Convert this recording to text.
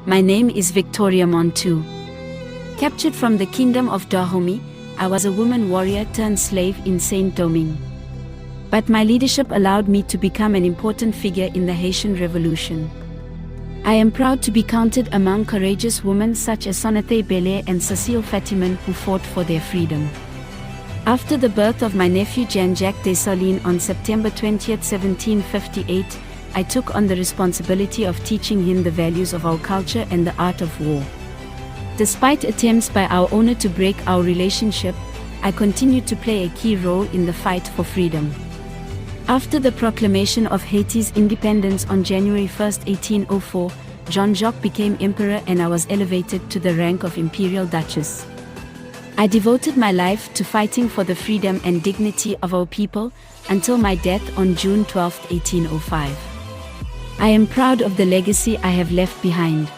My name is Victoria Montu. Captured from the kingdom of Dahomey, I was a woman warrior turned slave in Saint-Domingue. But my leadership allowed me to become an important figure in the Haitian Revolution. I am proud to be counted among courageous women such as Sonate Belair and Cecile Fatiman who fought for their freedom. After the birth of my nephew Jean-Jacques Dessalines on September 20, 1758, I took on the responsibility of teaching him the values of our culture and the art of war. Despite attempts by our owner to break our relationship, I continued to play a key role in the fight for freedom. After the proclamation of Haiti's independence on January 1, 1804, Jean-Jacques became emperor and I was elevated to the rank of imperial duchess. I devoted my life to fighting for the freedom and dignity of our people until my death on June 12, 1805. I am proud of the legacy I have left behind.